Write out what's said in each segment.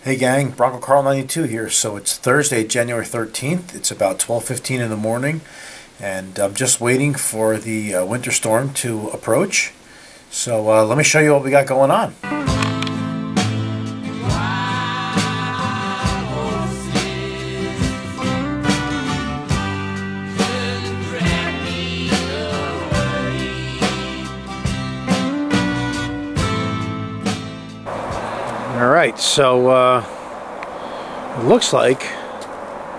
Hey gang, Broncocarl92 here. So it's Thursday, January 13th. It's about 12:15 in the morning, and I'm just waiting for the winter storm to approach. So let me show you what we got going on. Alright, so it looks like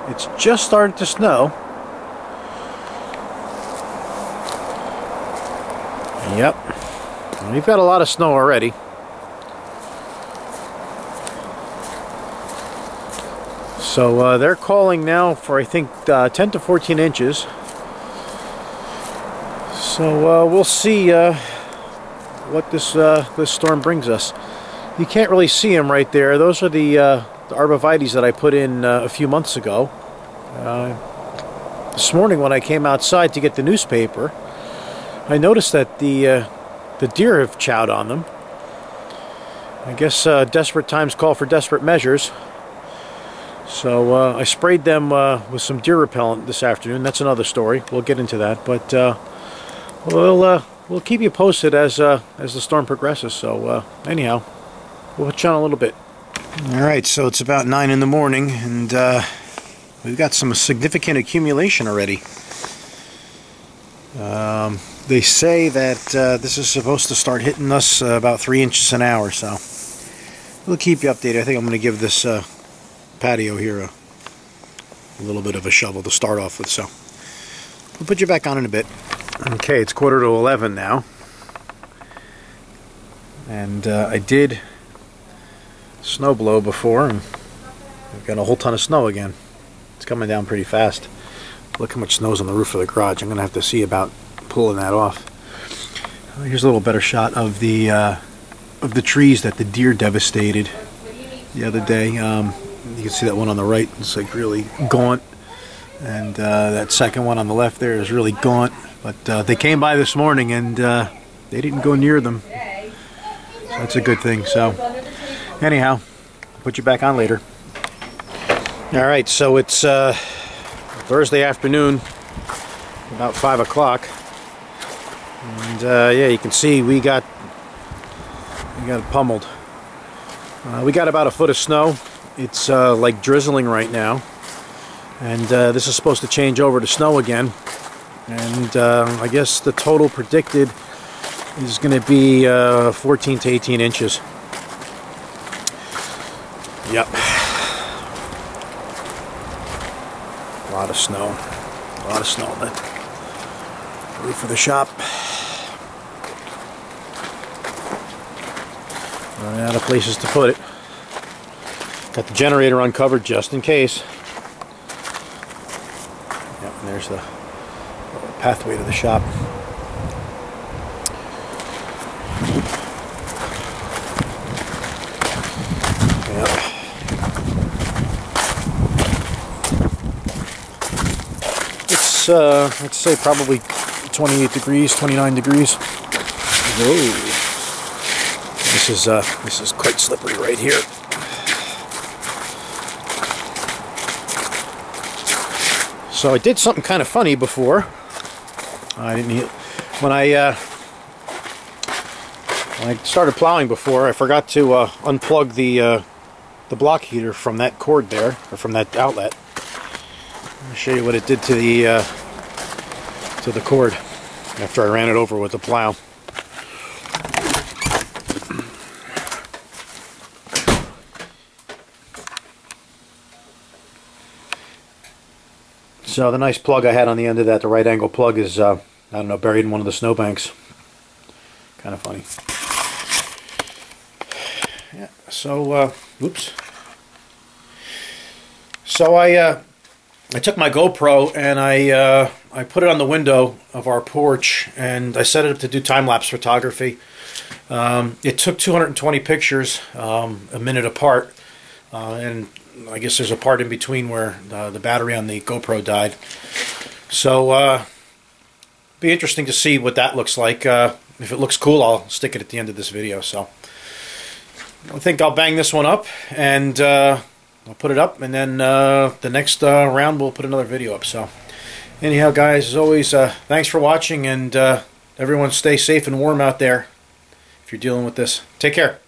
it's just starting to snow. Yep, we've got a lot of snow already. So they're calling now for, I think, 10 to 14 inches. So we'll see what this storm brings us. You can't really see them right there. Those are the arborvitaes that I put in a few months ago. This morning when I came outside to get the newspaper, I noticed that the deer have chowed on them. I guess desperate times call for desperate measures. So I sprayed them with some deer repellent this afternoon. That's another story. We'll get into that, but we'll keep you posted as the storm progresses. So anyhow. We'll hit you on a little bit. Alright, so it's about 9 in the morning, and we've got some significant accumulation already. They say that this is supposed to start hitting us about 3 inches an hour, so we'll keep you updated. I think I'm going to give this patio here a little bit of a shovel to start off with, so we'll put you back on in a bit. Okay, it's 10:45 now, and I did snow blow before, and we've got a whole ton of snow again. It's coming down pretty fast. Look how much snow's on the roof of the garage. I'm gonna have to see about pulling that off. Here's a little better shot of the trees that the deer devastated the other day. You can see that one on the right. It's like really gaunt, and that second one on the left there is really gaunt. But they came by this morning, and they didn't go near them. So that's a good thing. So anyhow, I'll put you back on later. Alright, so it's Thursday afternoon, about 5 o'clock. And yeah, you can see we got pummeled. We got about a foot of snow. It's like drizzling right now. And this is supposed to change over to snow again. And I guess the total predicted is going to be 14 to 18 inches. Yep. A lot of snow. A lot of snow on the roof of the shop. Running out of places to put it. Got the generator uncovered just in case. Yep, and there's the pathway to the shop. Let's say probably 28 degrees, 29 degrees. Whoa. This is quite slippery right here. So I did something kind of funny before. When I started plowing before, I forgot to unplug the block heater from that cord there, or from that outlet. I'll show you what it did to the cord after I ran it over with the plow. So the nice plug I had on the end of that, the right angle plug, is I don't know, buried in one of the snowbanks. Kind of funny. Yeah. So oops. So I took my GoPro and I put it on the window of our porch, and I set it up to do time-lapse photography. It took 220 pictures a minute apart, and I guess there's a part in between where the battery on the GoPro died. So be interesting to see what that looks like. If it looks cool, I'll stick it at the end of this video. So I think I'll bang this one up, and I'll put it up, and then the next round we'll put another video up. So anyhow, guys, as always, thanks for watching, and everyone stay safe and warm out there if you're dealing with this. Take care.